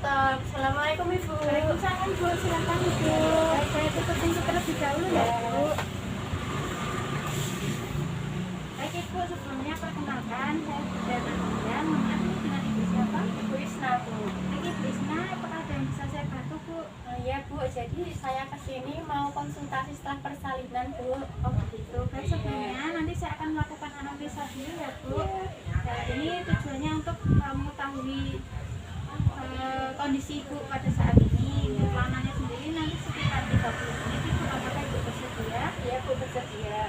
Stop. Assalamualaikum Ibu. Waalaikumsalam Bu, silakan Ibu. Saya tutup pintu terlebih dahulu ya Bu. Baik Ibu, sebelumnya perkenalkan saya Bunda Nadia. Menyambut dengan Ibu siapa? Ibu Isna Bu. Baik Ibu Isna, apakah ada yang bisa saya bantu Bu? Ya Bu, jadi saya kesini mau konsultasi setelah persalinan Bu. Oh begitu. Baik sebelumnya nanti saya akan melakukan analisa dulu ya Bu. Nah, ini tujuannya untuk mengetahui kondisi Ibu pada saat ini. Plananya sendiri nanti sekitar 30 menit Ibu, apakah Ibu bersedia? Iya Bu, bersedia.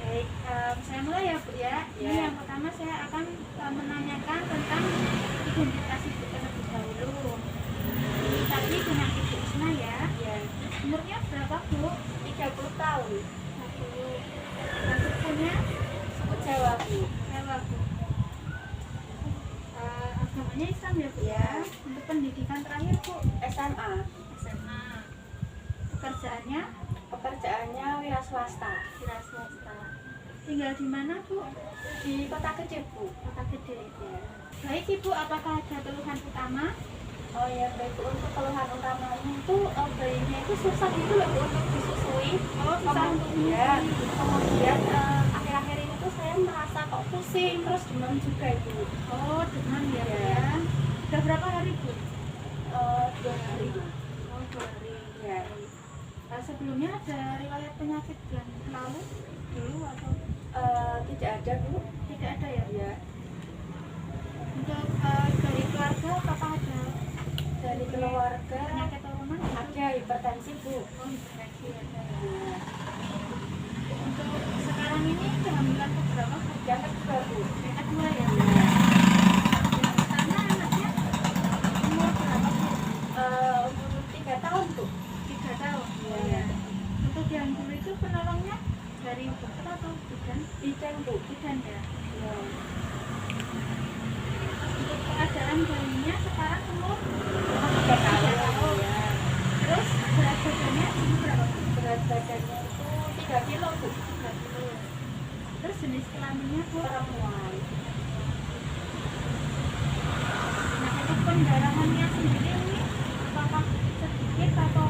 Baik, saya mulai ya Bu ya. Ini yang pertama saya akan menanyakan tentang identitas Ibu terlebih dahulu. Tadi dengan Ibu Isna ya. Iya. Umurnya berapa Bu? 30 tahun. 30. Dan sukunya Suku Jawa Bu. Jawa Bu. Agamanya Islam ya Bu ya. Untuk pendidikan terakhir Bu, SMA. SMA. Pekerjaannya Pekerjaannya wira swasta. wira swasta. Tinggal di mana Bu? Di Kota Gede Bu. Kota Gede ya. Baik Ibu, apakah ada keluhan utama? Oh ya baik Bu, untuk keluhan utamanya itu bayinya itu susah gitu loh Bu untuk disusui. Oh, susah untuk menyusui. Kemudian akhir-akhir ini tuh saya merasa kok pusing terus demam juga Ibu. Oh, demam ya Bu Ya. ya. Sudah berapa hari Bu? 2 hari. Oh, 2 hari. Ya. Sebelumnya ada riwayat penyakit yang lalu dulu atau Tidak ada Bu. tidak ada ya? Ya. Untuk dari keluarga apakah ada Dari keluarga penyakit turunan? ada hipertensi Bu. Oh, hipertensi ada ya. Untuk sekarang ini kehamilan keberapa Bu? Yang kedua Bu. Yang kedua ya? Yang pertama anaknya umur berapa Bu? Umur 3 tahun Bu. 3 tahun. Ya. Untuk yang dulu itu penolongnya dari dokter atau bidan? Bidan Bu. Bidan ya. Ya. Untuk keadaan bayinya sekarang umur 3 tahun. Ya. terus berat badannya ini berapa? Berat badannya itu 3 kilo Bu. 3 kilo. Terus jenis kelaminnya Bu? Perempuan. Nah, untuk pendarahannya sendiri ini apakah sedikit atau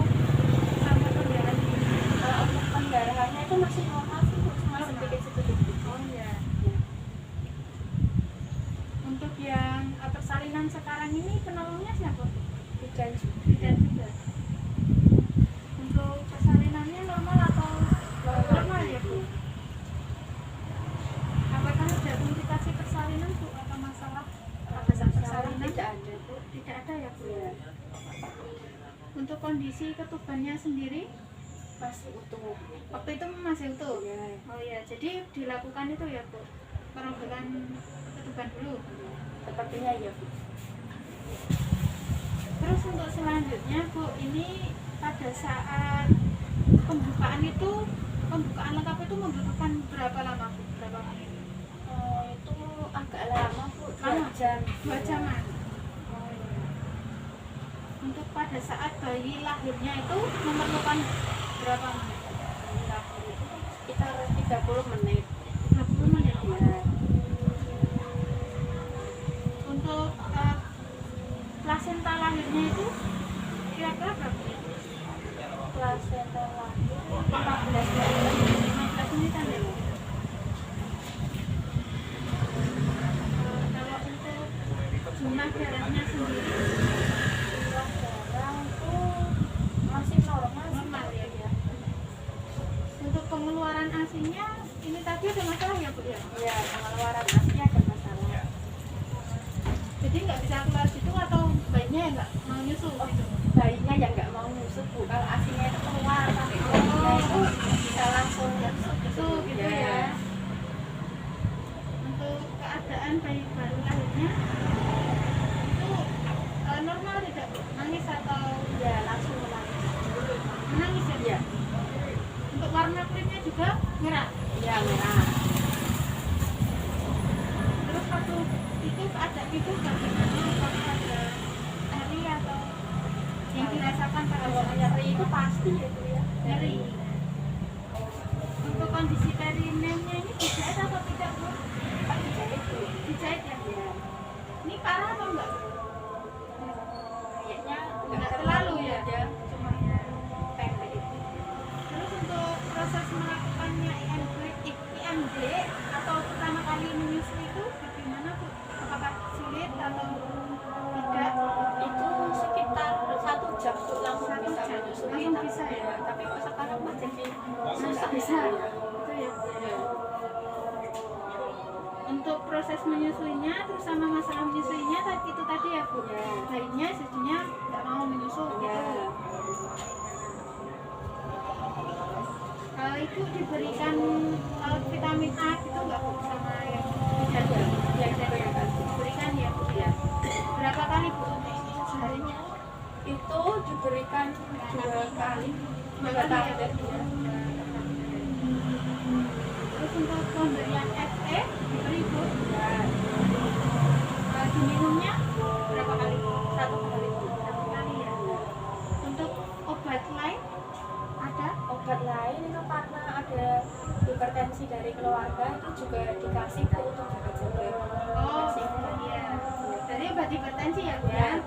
sama pendarahan ini? Untuk pendarahannya itu masih normal sih Bu, cuma sedikit-sedikit. Oh iya. Untuk yang persalinan sekarang ini penolongnya siapa? Bidan juga. Bidan juga. Untuk persalinannya normal atau normal ya Bu? Apakah ada komplikasi persalinan Bu atau masalah pada saat persalinan? Tidak ada Bu. Tidak ada ya Bu. Ya. Untuk kondisi ketubannya sendiri Masih utuh. waktu itu masih utuh. Ya. Oh ya, jadi dilakukan itu ya Bu, perobekan ketuban dulu. Sepertinya ya Bu. Terus untuk selanjutnya Bu, ini pada saat pembukaan itu, pembukaan lengkap itu membutuhkan berapa lama Bu? Berapa menit? Itu agak lama Bu, 2 Lama? jam. 2 jaman. Oh, iya. Untuk pada saat bayi lahirnya itu memerlukan berapa menit? Lahir itu sekitar 30 menit. 30 menit ya. Ya. Untuk plasenta lahirnya itu kira-kira berapa menit? Plasenta lahir 15 menit. 15 menitan ya. Kalau untuk jumlah darahnya sendiri Jumlah darah itu masih normal sih, normal Bu. ya. Untuk pengeluaran ASI-nya ini tadi ada masalah ya Bu ya? Ya, pengeluaran ASI ada masalah. Jadi nggak bisa keluar gitu atau bayinya nggak mau nyusu gitu? Bayinya yang nggak mau nyusu Bu, kalau ASInya itu keluar, tapi bayinya itu bisa langsung nyusu Nyusu gitu ya. Untuk keadaan bayi baru lahirnya itu normal tidak Bu? Nangis atau Ya, langsung menangis. menangis ya? Ya, Untuk warna kulitnya juga merah. ya merah. Terus waktu itu keadaan itu bagaimana? Apakah ada nyeri atau yang dirasakan pada Kalau saat nyeri itu pasti ya Bu ya. nyeri? Untuk kondisi perineumnya ini dijahit atau tidak Bu? Pak dijahit Bu. Dijahit ya? Ya. Ini parah atau enggak? Kayaknya bisa itu ya Bu ya. Untuk proses menyusuinya terus sama masalah menyusuinya itu tadi ya Bu ya, bayinya jadinya nggak mau menyusu gitu. Itu diberikan vitamin A gitu nggak Bu sama yang diberikan ya Bu ya. Berapa kali Bu untuk ini seharinya? Itu diberikan 2 kali, 2 tablet ya. Terus untuk pemberian FE diberi Bu ya. Diminumnya berapa kali? 1 kali. 1 kali ya. Untuk obat lain ada? Obat lain itu karena ada hipertensi dari keluarga itu juga dikasih Bu untuk jaga-jaga. Oh iya. Jadi obat hipertensi ya Bu ya.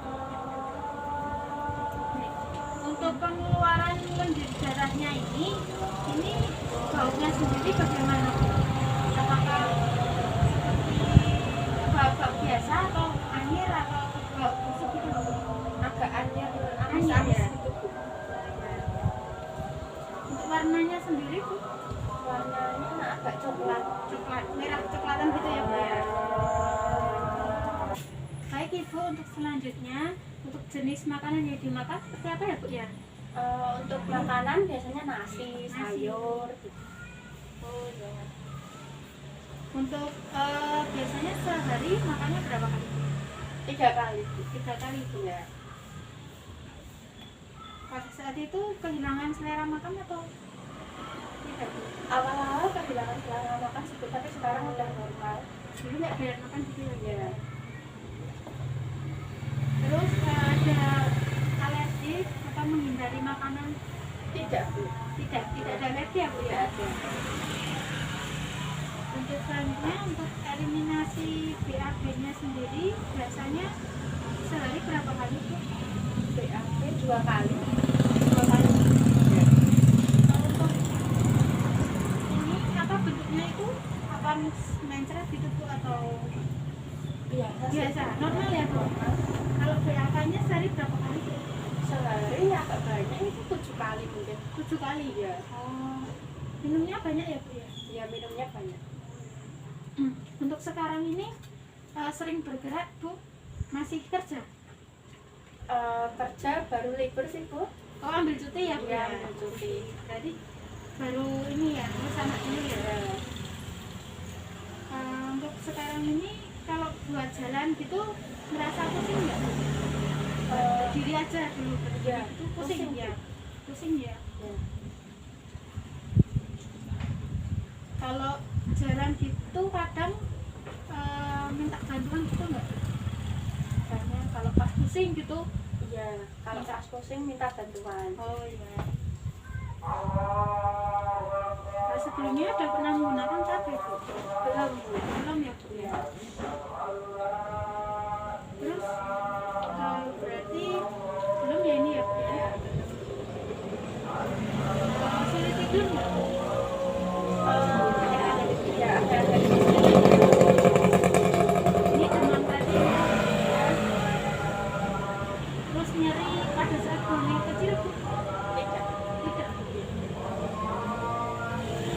Untuk pengeluaran lendir darahnya ini baunya sendiri bagaimana Bu? Apakah seperti bau biasa atau anir atau bau busuk gitu Bu? Agak aneh, Aneh amis-amis ya? gitu Bu. Untuk warnanya sendiri Bu? Warnanya agak coklat. Coklat, merah coklatan gitu ya Bu ya. Baik Ibu, untuk selanjutnya untuk jenis makanan yang dimakan seperti apa ya Bu ya? Untuk makanan biasanya nasi, sayur gitu. Oh ya. Untuk biasanya sehari makannya berapa kali? 3 kali Bu. 3 kali Bu ya. Pada saat itu kehilangan selera makan atau tidak Bu? Awal-awal kehilangan selera makan sih Bu, tapi sekarang udah normal. Dulu nggak doyan makan gitu ya? Ya. Terus ada alergi atau menghindari makanan? Tidak Bu. Tidak ada alergi ya Bu ya? Tidak ada. Untuk selanjutnya untuk eliminasi BAB-nya sendiri biasanya sehari berapa kali Bu? BAB 2 kali. 2 kali. Ya. Untuk ini apa bentuknya itu? Apa mencret gitu Bu atau Biasa. biasa? Normal ya Bu? Kalau BAK-nya sehari berapa kali Bu? Sehari agak banyak itu 7 kali mungkin. 7 kali? Ya. Oh, minumnya banyak ya Bu ya? Ya minumnya banyak. Untuk sekarang ini sering bergerak Bu? Masih kerja? Kerja baru libur sih Bu. Oh ambil cuti ya Bu Ya, ya? ambil cuti. Jadi baru ini ya, terus anak dulu ya? Ya. Untuk sekarang ini kalau buat jalan gitu merasa pusing nggak Bu? Berdiri aja dulu berdiri Ya, itu pusing pusing, ya? Pusing ya? Ya. Kalau jalan gitu kadang minta bantuan gitu nggak? Misalnya kalau pas pusing gitu. Iya, kalau pas pusing minta bantuan. Oh iya. Nah, sebelumnya udah pernah menggunakan KB Bu? Belum Bu. Belum ya Bu ya? Terus berarti belum ya ini ya Bu ya? Sulit tidur nggak? Ya, ada Ini demam tadi ya? Terus nyeri pada saat buang air kecil Bu? tidak. Tidak.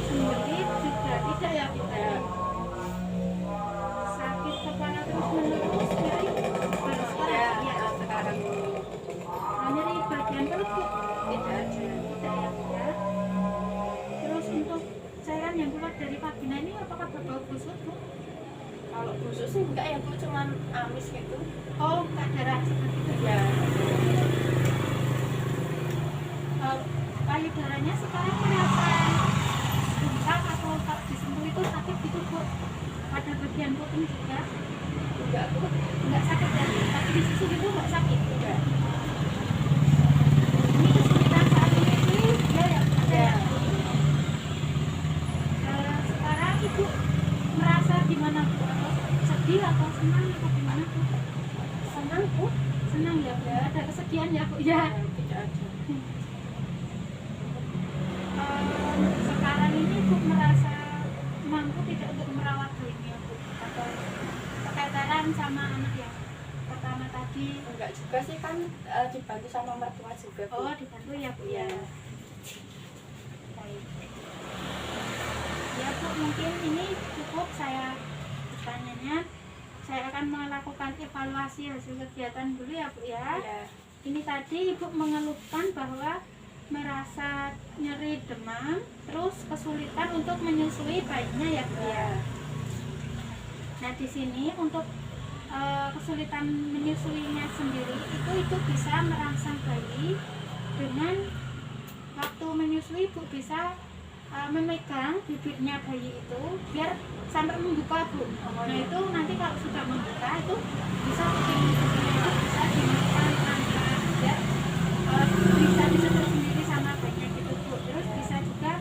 Sendiri juga tidak ya Bu ya? Sakit kepala terus menerus nyeri baru sekarang ya? Sekarang Nyeri bagian perut Bu? tidak ada. Tidak ya Bu ya? Terus untuk cairan yang keluar dari vagina ini apakah berbau busuk Bu? Kalau busuk sih enggak ya Bu, cuman amis gitu. Oh, enggak darah seperti itu Ya. payudaranya sekarang merasa bengkak atau tak disentuh itu sakit gitu Bu? Pada bagian kuping juga Enggak Bu. enggak sakit ya? Tapi di sisi itu enggak sakit Enggak. ini kesulitan saat menyusui ya ya ada ya? Sekarang Ibu merasa gimana Bu? Atau sedih atau senang atau gimana Bu? Senang Bu? Senang ya Bu? Ada kesedihan ya Bu? Ya. Tidak ada. Sekarang ini Ibu merasa mampu tidak untuk merawat bayinya Bu? Atau keteteran sama anak yang pertama tadi? Enggak juga sih, kan dibantu sama mertua juga Bu. Oh dibantu ya Bu ya? Iya. Baik. Ya Bu, mungkin ini cukup saya bertanyanya. Saya akan melakukan evaluasi hasil kegiatan dulu ya Bu ya. Iya. Ini tadi Ibu mengeluhkan bahwa merasa nyeri demam, terus kesulitan untuk menyusui bayinya ya Bu ya. Nah di sini untuk kesulitan menyusuinya sendiri itu bisa merangsang bayi dengan waktu menyusui Bu bisa memegang bibirnya bayi itu biar sampai membuka Bu. Nah itu nanti kalau sudah membuka itu bisa bisa dimakan angkat biar bisa disedot sendiri sama bayinya gitu Bu. Terus bisa juga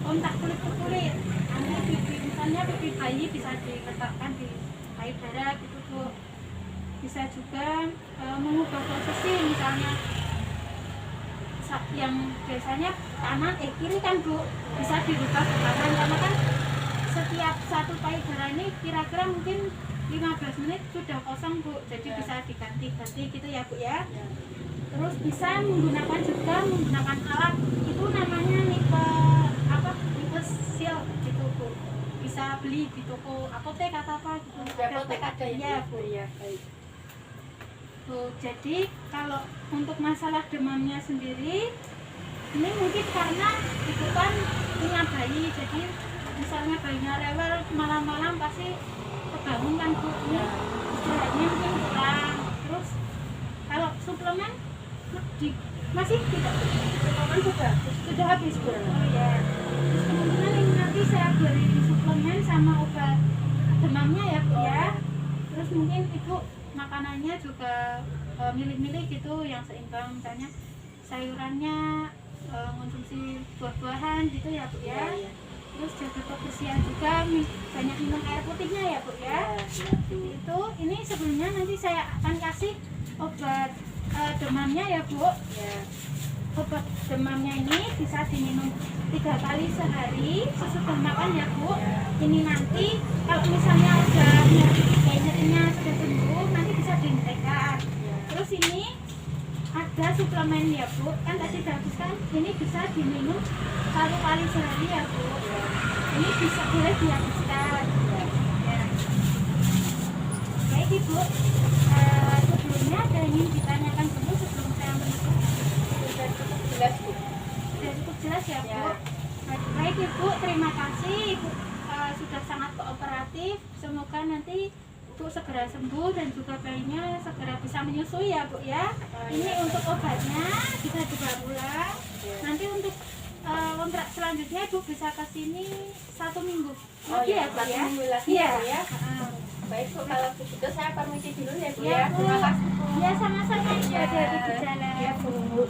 kontak kulit ke kulit. Nanti bibir, misalnya bibir bayi bisa diletakkan di air darah gitu Bu. Bisa juga mengubah posisi, misalnya yang biasanya kanan kiri kan Bu, bisa dirubah ke kanan karena kan setiap satu payudara ini kira-kira mungkin 15 menit sudah kosong Bu, jadi bisa diganti-ganti gitu ya Bu ya. Terus bisa menggunakan alat itu namanya nipe seal gitu Bu, bisa beli di toko apotek atau apa gitu. Apotek ada ya Bu. Iya, baik. Tuh, jadi kalau untuk masalah demamnya sendiri ini mungkin karena itu kan punya bayi, jadi misalnya bayinya rewel malam-malam pasti kebangun kan Bu, istirahatnya mungkin kurang. Terus kalau suplemen masih tidak, suplemen sudah habis Bu. Oh ya, terus kemungkinan ini nanti saya beri suplemen sama obat demamnya ya Bu ya. Terus mungkin Ibu makanannya juga milih-milih gitu yang seimbang, misalnya sayurannya konsumsi buah-buahan gitu ya Bu ya. Terus jaga kebersihan juga, banyak minum air putihnya ya Bu ya. Itu ini sebelumnya nanti saya akan kasih obat demamnya ya Bu. Obat demamnya ini bisa diminum 3 kali sehari sesudah makan ya Bu. Ini nanti kalau misalnya udah nyerinya sudah sembuh, nanti bisa dihentikan. Terus ini ada suplemen ya Bu, kan tadi udah habis kan, ini bisa diminum 1 kali sehari ya Bu. Ini bisa boleh dihabiskan ya. Baik Ibu, sebelumnya ada ingin ditanyakan dulu sebelum saya menutup? Sudah cukup jelas Bu. Sudah cukup jelas ya Bu. Baik Ibu, terima kasih Ibu sudah sangat kooperatif. Semoga nanti Ibu segera sembuh dan juga bayinya segera bisa menyusui ya Bu ya. Ini untuk obatnya bisa dibawa pulang. Nanti untuk kontrak selanjutnya Ibu bisa ke sini 1 minggu lagi ya Bu ya. 1 minggu lagi ya. Baik Bu, kalau begitu saya permisi dulu ya Bu ya. Terima kasih Bu. Ya sama-sama. Iya. Hati-hati di jalan. Iya Bu.